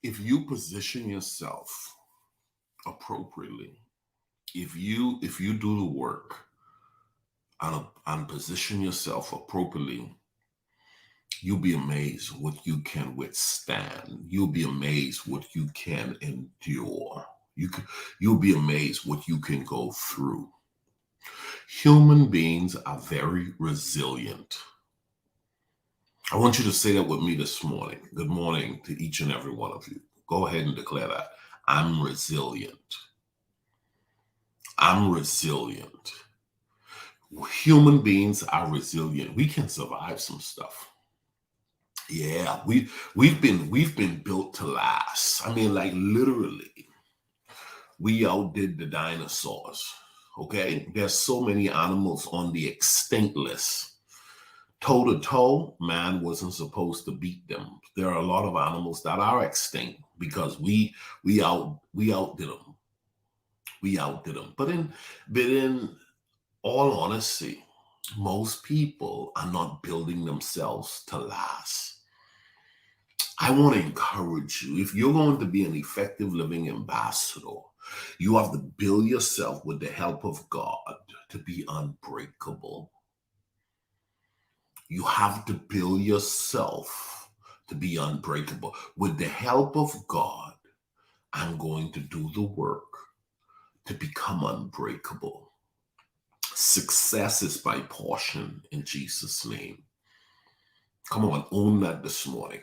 If you position yourself appropriately, if you do the work and position yourself appropriately, you'll be amazed what you can withstand. You'll be amazed what you can endure. You'll be amazed what you can go through. Human beings are very resilient. I want you to say that with me this morning. Good morning to each and every one of you. Go ahead and declare that. I'm resilient. I'm resilient. Human beings are resilient. We can survive some stuff. Yeah, we've been built to last. I mean, like literally, we outdid the dinosaurs. Okay, there's so many animals on the extinct list. Toe to toe, man wasn't supposed to beat them. There are a lot of animals that are extinct because we outdid them. We outdid them. But in all honesty, most people are not building themselves to last. I want to encourage you, if you're going to be an effective living ambassador, you have to build yourself with the help of God to be unbreakable. You have to build yourself to be unbreakable. With the help of God, I'm going to do the work to become unbreakable. Success is my portion in Jesus' name. Come on, own that this morning.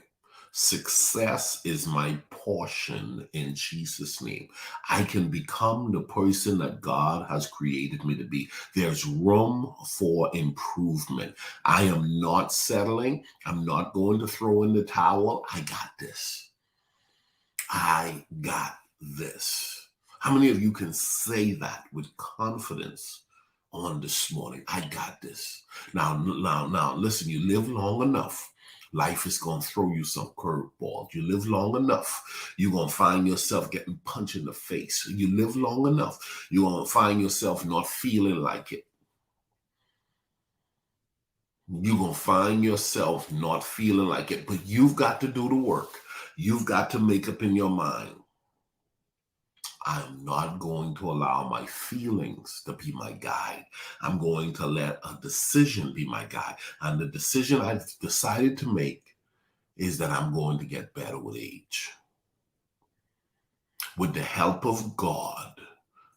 Success is my portion in Jesus' name. I can become the person that God has created me to be. There's room for improvement. I am not settling. I'm not going to throw in the towel. I got this. I got this. How many of you can say that with confidence on this morning? I got this. Now, listen, you live long enough. Life is going to throw you some curveballs. You live long enough, you're going to find yourself getting punched in the face. You live long enough, you're going to find yourself not feeling like it. You're going to find yourself not feeling like it, but you've got to do the work. You've got to make up in your mind, I'm not going to allow my feelings to be my guide. I'm going to let a decision be my guide. And the decision I've decided to make is that I'm going to get better with age. With the help of God,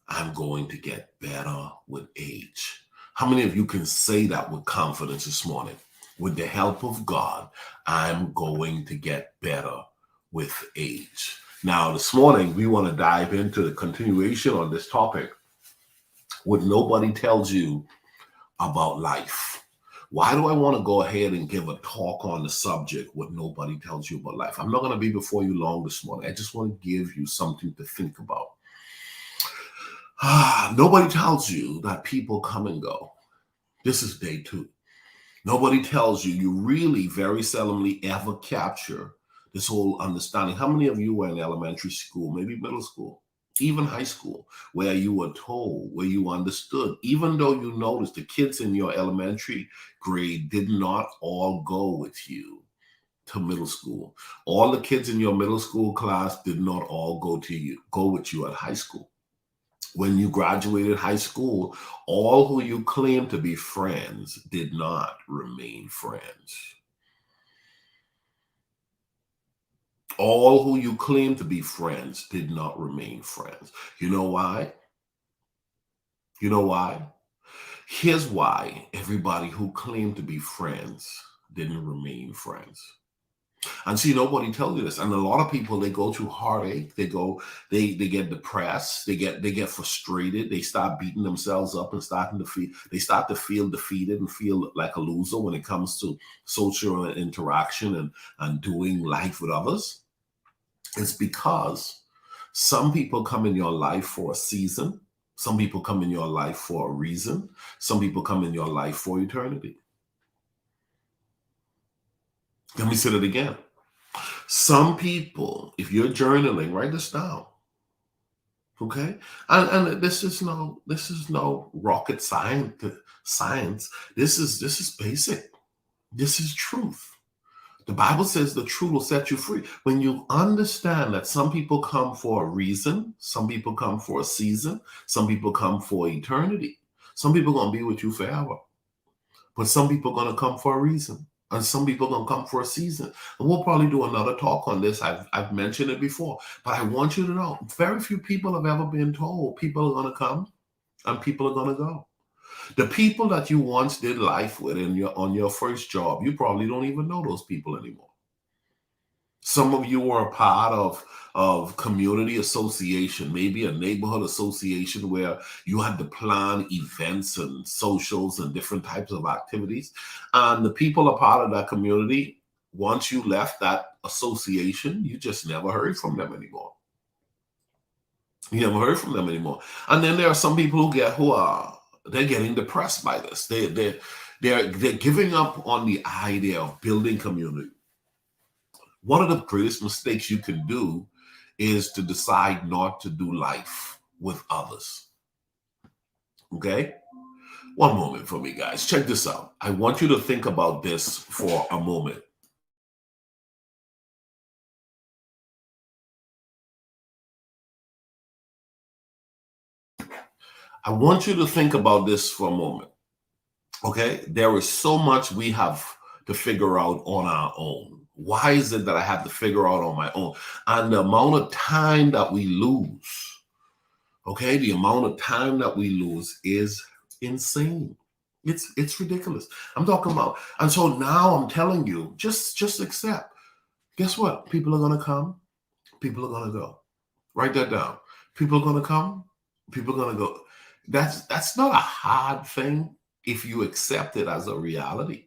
I'm going to get better with age. How many of you can say that with confidence this morning? With the help of God, I'm going to get better with age. Now, this morning, we want to dive into the continuation on this topic. What nobody tells you about life. Why do I want to go ahead and give a talk on the subject, what nobody tells you about life? I'm not going to be before you long this morning. I just want to give you something to think about. Nobody tells you that people come and go. This is day 2. Nobody tells you, you really very seldomly ever capture this whole understanding. How many of you were in elementary school, maybe middle school, even high school, where you were told, where you understood, even though you noticed the kids in your elementary grade did not all go with you to middle school. All the kids in your middle school class did not all go with you at high school. When you graduated high school, all who you claimed to be friends did not remain friends. All who you claimed to be friends did not remain friends. You know why? You know why? Here's why everybody who claimed to be friends didn't remain friends. And see, nobody tells you this. And a lot of people, they go through heartache. They get depressed. They get frustrated. They start beating themselves up and they start to feel defeated and feel like a loser when it comes to social interaction and doing life with others. It's because some people come in your life for a season. Some people come in your life for a reason. Some people come in your life for eternity. Let me say that again. Some people, if you're journaling, write this down. Okay? And this is no rocket science. This is basic. This is truth. The Bible says the truth will set you free. When you understand that some people come for a reason, some people come for a season, some people come for eternity. Some people are going to be with you forever. But some people are going to come for a reason. And some people are going to come for a season. And we'll probably do another talk on this. I've mentioned it before. But I want you to know, very few people have ever been told people are going to come and people are going to go. The people that you once did life with on your first job, you probably don't even know those people anymore. Some of you were a part of community association, maybe a neighborhood association where you had to plan events and socials and different types of activities. And the people a part of that community, once you left that association, you just never heard from them anymore. You never heard from them anymore. And then there are some people they're getting depressed by this. They're giving up on the idea of building community. One of the greatest mistakes you can do is to decide not to do life with others. Okay? One moment for me, guys. Check this out. I want you to think about this for a moment. I want you to think about this for a moment. Okay? There is so much we have to figure out on our own. Why is it that I have to figure out on my own? And the amount of time that we lose, okay, the amount of time that we lose is insane. It's ridiculous. I'm talking about, and so now I'm telling you, just accept. guess what? People are going to come, people are going to go. Write that down. People are going to come, people are going to go. That's not a hard thing if you accept it as a reality.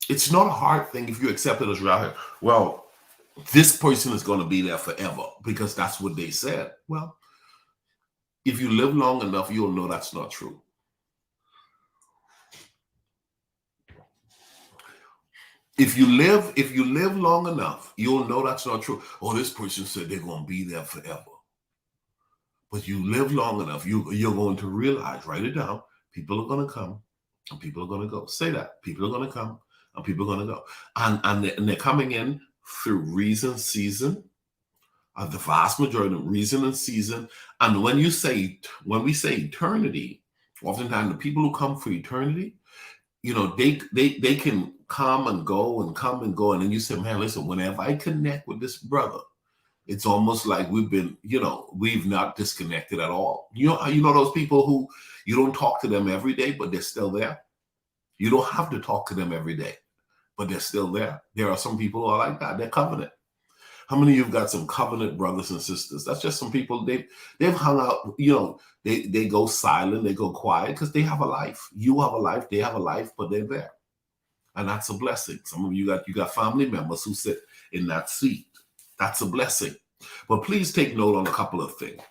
It's not a hard thing if you accept it as reality. Well, this person is going to be there forever because that's what they said. Well, if you live long enough, you'll know that's not true. If you live long enough, you'll know that's not true. Oh, this person said they're going to be there forever. But you live long enough, you're going to realize, write it down, people are going to come and people are going to go. Say that. People are going to come and people are going to go. And they're coming in through reason, season, the vast majority of reason and season. And when we say eternity, oftentimes the people who come for eternity, they can come and go and come and go. And then you say, man, listen, whenever I connect with this brother, it's almost like we've not disconnected at all. You know those people who you don't talk to them every day, but they're still there. You don't have to talk to them every day, but they're still there. There are some people who are like that. They're covenant. How many of you've got some covenant brothers and sisters? That's just some people they've hung out. They go silent, they go quiet because they have a life. You have a life, they have a life, but they're there, and that's a blessing. Some of you got family members who sit in that seat. That's a blessing. But please take note on a couple of things.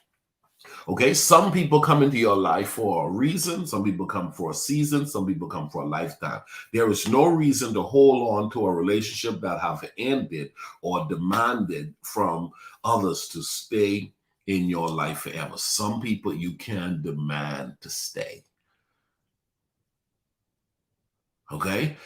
Okay, some people come into your life for a reason. Some people come for a season. Some people come for a lifetime. There is no reason to hold on to a relationship that have ended or demanded from others to stay in your life forever. Some people you can demand to stay. Okay,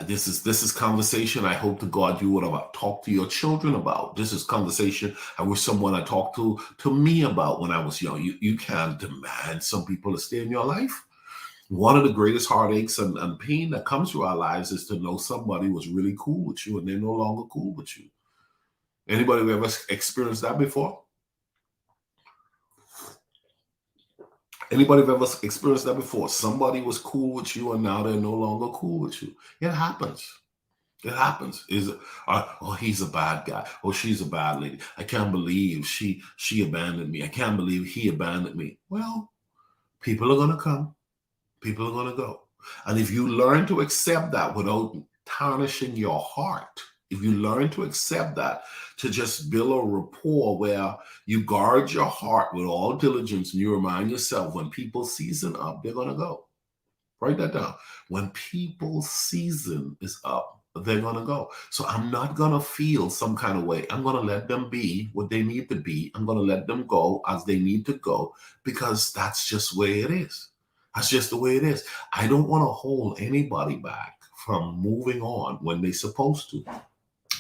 this is conversation I hope to God you would have talked to your children about. This is conversation I wish someone I talked to me about when I was young. You can't demand some people to stay in your life. One of the greatest heartaches and pain that comes through our lives is to know somebody was really cool with you and they're no longer cool with you. Anybody ever experienced that before? Anybody ever experienced that before? Somebody was cool with you and now they're no longer cool with you. It happens. It happens. Oh, he's a bad guy. Oh, she's a bad lady. I can't believe she abandoned me. I can't believe he abandoned me. Well, people are going to come. People are going to go. And if you learn to accept that without tarnishing your heart, if you learn to accept that, to just build a rapport where you guard your heart with all diligence and you remind yourself when people season up, they're going to go. Write that down. When people's season is up, they're going to go. So I'm not going to feel some kind of way. I'm going to let them be what they need to be. I'm going to let them go as they need to go because that's just the way it is. That's just the way it is. I don't want to hold anybody back from moving on when they're supposed to.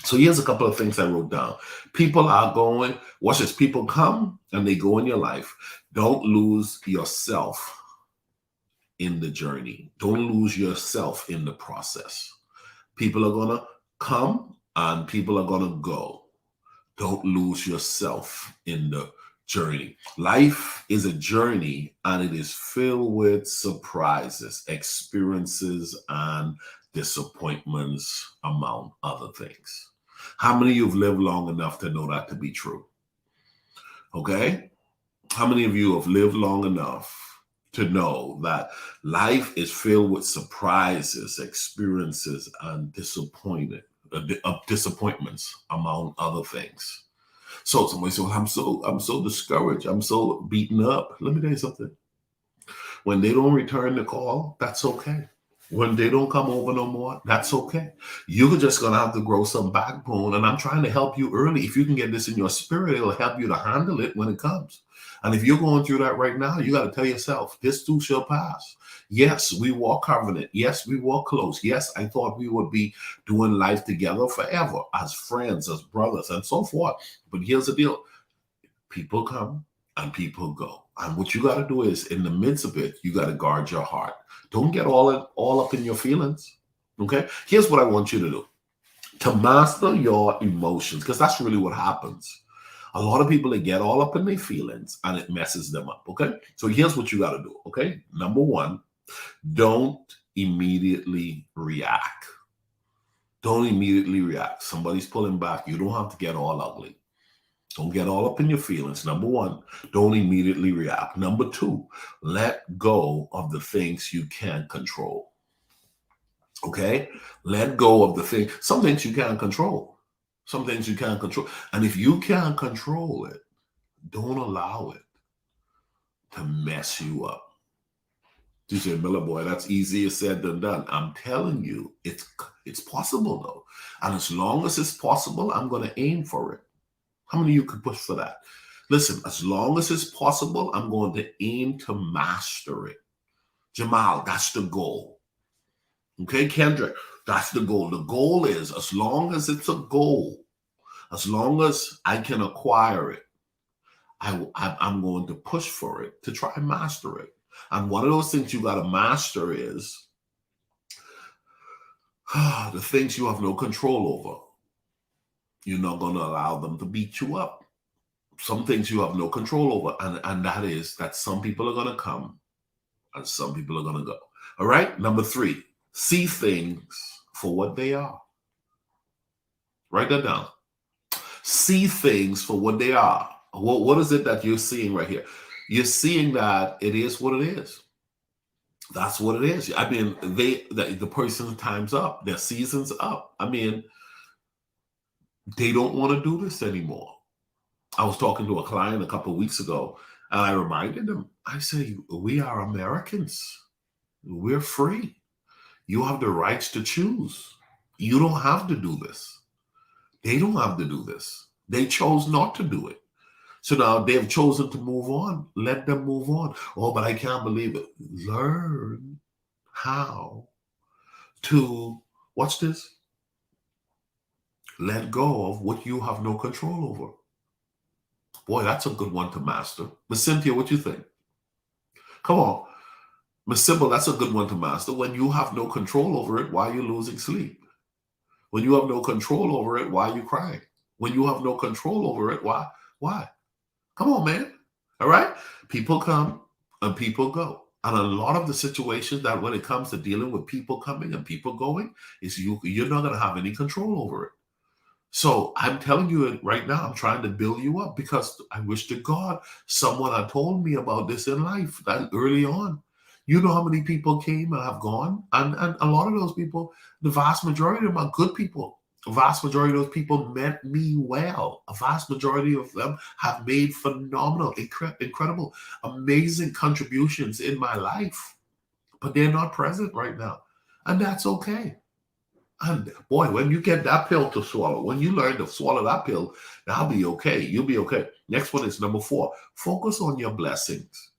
So here's a couple of things I wrote down. People are going, watch this, people come and they go in your life. Don't lose yourself in the journey. Don't lose yourself in the process. People are going to come and people are going to go. Don't lose yourself in the journey. Life is a journey and it is filled with surprises, experiences, and disappointments, among other things. How many of you have lived long enough to know that to be true? Okay? How many of you have lived long enough to know that life is filled with surprises, experiences, and disappointments, among other things? So somebody said, well, I'm so discouraged. I'm so beaten up. Let me tell you something. When they don't return the call, that's okay. When they don't come over no more, that's okay. You're just going to have to grow some backbone. And I'm trying to help you early. If you can get this in your spirit, it'll help you to handle it when it comes. And if you're going through that right now, you got to tell yourself, this too shall pass. Yes, we walk covenant. Yes, we walk close. Yes, I thought we would be doing life together forever as friends, as brothers, and so forth. But here's the deal. People come and people go. And what you got to do is, in the midst of it, you got to guard your heart. Don't get all up in your feelings. Okay? Here's what I want you to do. To master your emotions, because that's really what happens. A lot of people, they get all up in their feelings and it messes them up. Okay? So here's what you got to do. Okay? Number one, don't immediately react. Don't immediately react. Somebody's pulling back. You don't have to get all ugly. Don't get all up in your feelings. Number one, don't immediately react. Number two, let go of the things you can't control. Okay? Let go of the thing. Some things you can't control. Some things you can't control. And if you can't control it, don't allow it to mess you up. You say, Miller, boy, that's easier said than done. I'm telling you, it's possible though. And as long as it's possible, I'm going to aim for it. How many of you could push for that? Listen, as long as it's possible, I'm going to aim to master it. Jamal, that's the goal. Okay, Kendrick, that's the goal. The goal is, as long as it's a goal, as long as I can acquire it, I'm going to push for it to try and master it. And one of those things you got to master is the things you have no control over. You're not going to allow them to beat you up. Some things you have no control over. And that is that some people are going to come and some people are going to go. All right. Number three, see things for what they are. Write that down. See things for what they are. What is it that you're seeing right here? You're seeing that it is what it is. That's what it is. I mean, the person's time's up. Their season's up. I mean, they don't want to do this anymore. I was talking to a client a couple of weeks ago, and I reminded them, I say, we are Americans. We're free. You have the rights to choose. You don't have to do this. They don't have to do this. They chose not to do it. So now they've chosen to move on. Let them move on. Oh, but I can't believe it. Learn how to, watch this, let go of what you have no control over. Boy, that's a good one to master. Miss Cynthia, what you think? Come on. Miss Sybil, that's a good one to master. When you have no control over it, why are you losing sleep? When you have no control over it, why are you crying? When you have no control over it, why? Come on, man. All right? People come and people go. And a lot of the situations that when it comes to dealing with people coming and people going is you're not going to have any control over it. So I'm telling you right now, I'm trying to build you up because I wish to God someone had told me about this in life that early on. You know how many people came and have gone? And a lot of those people, the vast majority of them are good people. A vast majority of those people meant me well. A vast majority of them have made phenomenal, incredible, amazing contributions in my life. But they're not present right now. And that's okay. And boy, when you get that pill to swallow, when you learn to swallow that pill, that'll be okay. You'll be okay. Next one is number 4. Focus on your blessings.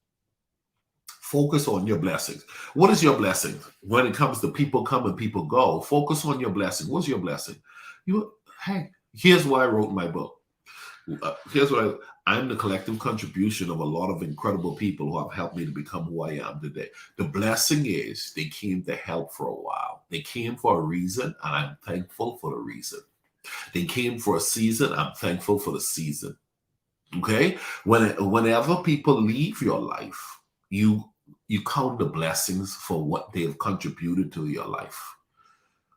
Focus on your blessings. What is your blessing? When it comes to people come and people go, focus on your blessing. What's your blessing? Hey, here's what I wrote in my book. I'm the collective contribution of a lot of incredible people who have helped me to become who I am today. The blessing is they came to help for a while. They came for a reason, and I'm thankful for the reason. They came for a season. I'm thankful for the season. Okay? Whenever people leave your life, you count the blessings for what they have contributed to your life.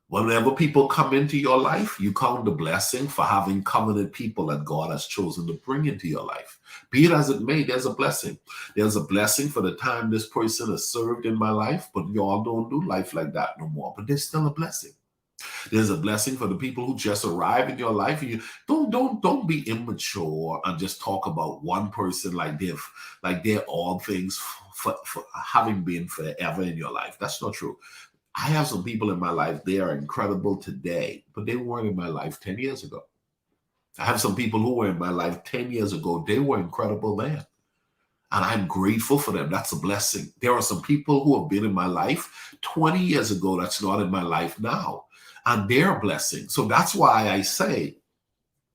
Whenever people come into your life, you count the blessing for having covenant people that God has chosen to bring into your life. Be it as it may, there's a blessing. There's a blessing for the time this person has served in my life, but y'all don't do life like that no more. But there's still a blessing. There's a blessing for the people who just arrive in your life. You don't be immature and just talk about one person like they're all things for having been forever in your life. That's not true. I have some people in my life, they are incredible today, but they weren't in my life 10 years ago. I have some people who were in my life 10 years ago. They were incredible then. And I'm grateful for them. That's a blessing. There are some people who have been in my life 20 years ago that's not in my life now. And they're a blessing. So that's why I say,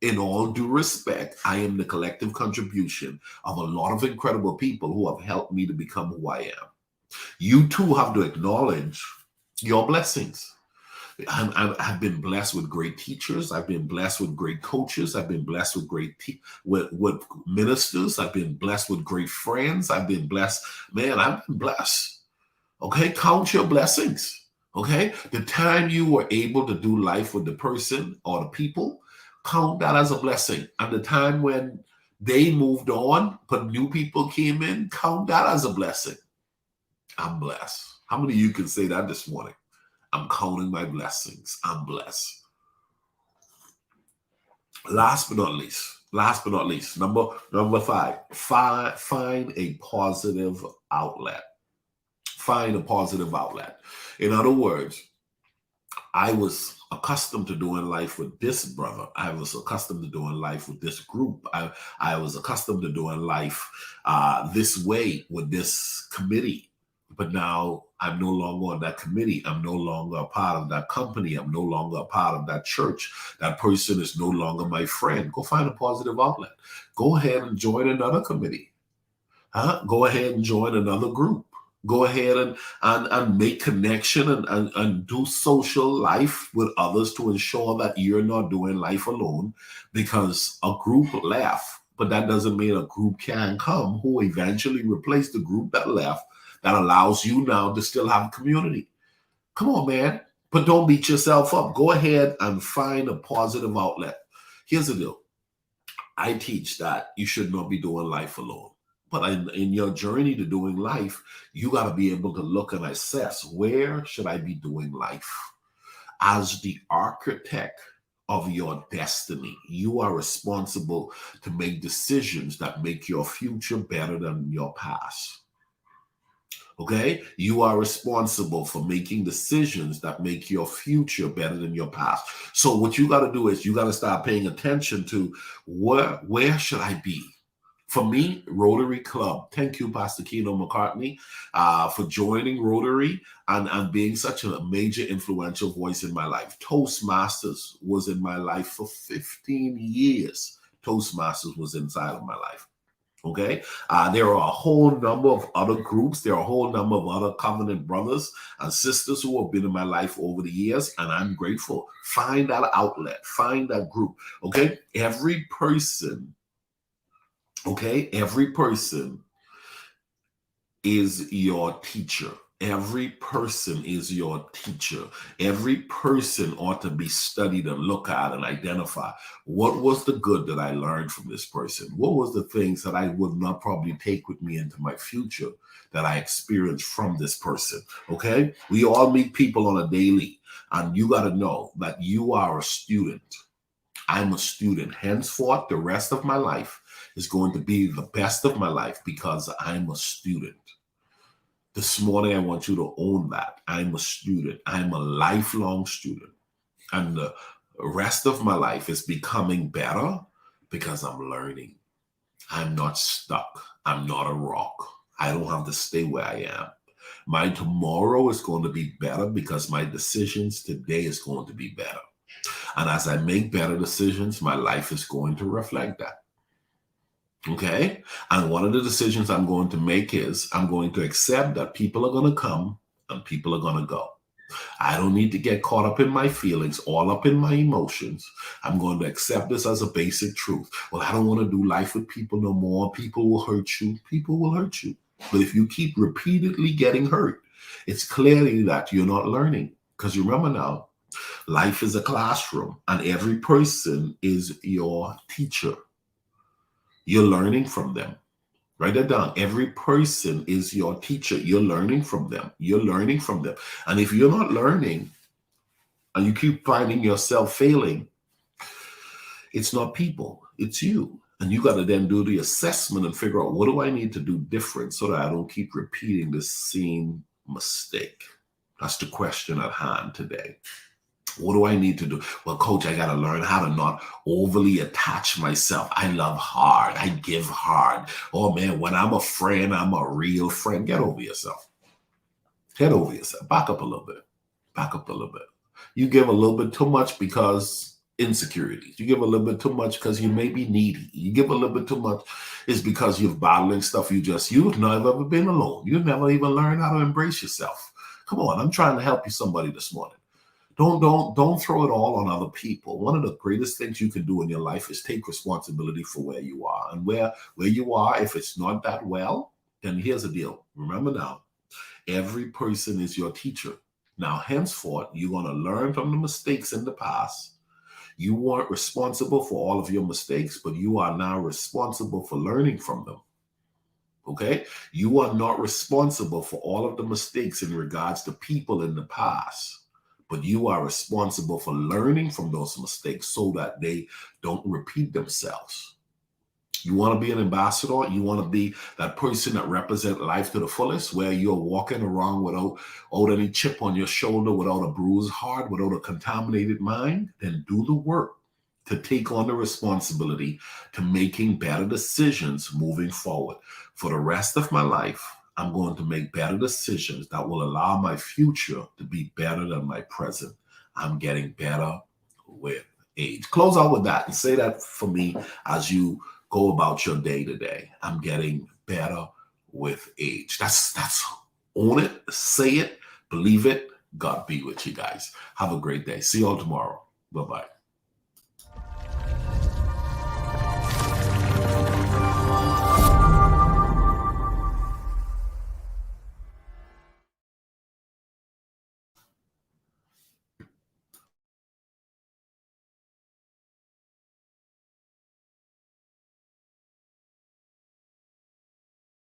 in all due respect, I am the collective contribution of a lot of incredible people who have helped me to become who I am. You too have to acknowledge your blessings. I've been blessed with great teachers. I've been blessed with great coaches. I've been blessed with great with ministers. I've been blessed with great friends. I've been blessed. Man, I've been blessed. Okay, count your blessings. Okay? The time you were able to do life with the person or the people, count that as a blessing. And the time when they moved on, but new people came in, count that as a blessing. I'm blessed. How many of you can say that this morning? I'm counting my blessings. I'm blessed. Last but not least, number five, find a positive outlet. Find a positive outlet. In other words, I was accustomed to doing life with this brother. I was accustomed to doing life with this group. I was accustomed to doing life this way with this committee. But now I'm no longer on that committee. I'm no longer a part of that company. I'm no longer a part of that church. That person is no longer my friend. Go find a positive outlet. Go ahead and join another committee. Go ahead and join another group. Go ahead and make connection and do social life with others to ensure that you're not doing life alone, because a group left, but that doesn't mean a group can come who eventually replace the group that left, that allows you now to still have community. Come on, man. But don't beat yourself up. Go ahead and find a positive outlet. Here's the deal. I teach that you should not be doing life alone. But in your journey to doing life, you got to be able to look and assess, where should I be doing life? As the architect of your destiny, you are responsible to make decisions that make your future better than your past. Okay? You are responsible for making decisions that make your future better than your past. So what you got to do is you got to start paying attention to where should I be? For me, Rotary Club. Thank you, Pastor Keno McCartney, for joining Rotary and being such a major influential voice in my life. Toastmasters was in my life for 15 years. Toastmasters was inside of my life. Okay. There are a whole number of other groups. There are a whole number of other covenant brothers and sisters who have been in my life over the years, and I'm grateful. Find that outlet. Find that group. Okay. Every person is your teacher. Every person is your teacher. Every person ought to be studied and looked at and identify. What was the good that I learned from this person? What was the things that I would not probably take with me into my future that I experienced from this person? Okay? We all meet people on a daily, and you got to know that you are a student. I'm a student. Henceforth, the rest of my life is going to be the best of my life because I'm a student. This morning, I want you to own that. I'm a student. I'm a lifelong student. And the rest of my life is becoming better because I'm learning. I'm not stuck. I'm not a rock. I don't have to stay where I am. My tomorrow is going to be better because my decisions today is going to be better. And as I make better decisions, my life is going to reflect that. Okay. And one of the decisions I'm going to make is I'm going to accept that people are going to come and people are going to go. I don't need to get caught up in my feelings, all up in my emotions. I'm going to accept this as a basic truth. Well, I don't want to do life with people no more. People will hurt you. People will hurt you. But if you keep repeatedly getting hurt, it's clearly that you're not learning. Because remember now, life is a classroom and every person is your teacher. You're learning from them. Write that down. Every person is your teacher. You're learning from them. You're learning from them. And if you're not learning and you keep finding yourself failing, it's not people, it's you. And you got to then do the assessment and figure out, what do I need to do different so that I don't keep repeating the same mistake? That's the question at hand today. What do I need to do? Well, coach, I got to learn how to not overly attach myself. I love hard. I give hard. Oh, man, when I'm a friend, I'm a real friend. Get over yourself. Get over yourself. Back up a little bit. Back up a little bit. You give a little bit too much because insecurities. You give a little bit too much because you may be needy. You give a little bit too much is because you're battling stuff you've never ever been alone. You've never even learned how to embrace yourself. Come on, I'm trying to help you somebody this morning. Don't throw it all on other people. One of the greatest things you can do in your life is take responsibility for where you are. And where you are, if it's not that well, then here's the deal. Remember now, every person is your teacher. Now, henceforth, you're going to learn from the mistakes in the past. You weren't responsible for all of your mistakes, but you are now responsible for learning from them. Okay? You are not responsible for all of the mistakes in regards to people in the past, but you are responsible for learning from those mistakes so that they don't repeat themselves. You want to be an ambassador? You want to be that person that represents life to the fullest, where you're walking around without any chip on your shoulder, without a bruised heart, without a contaminated mind? Then do the work to take on the responsibility to making better decisions moving forward. For the rest of my life, I'm going to make better decisions that will allow my future to be better than my present. I'm getting better with age. Close out with that and say that for me as you go about your day to day. I'm getting better with age. That's own it, say it, believe it. God be with you guys. Have a great day. See you all tomorrow. Bye-bye.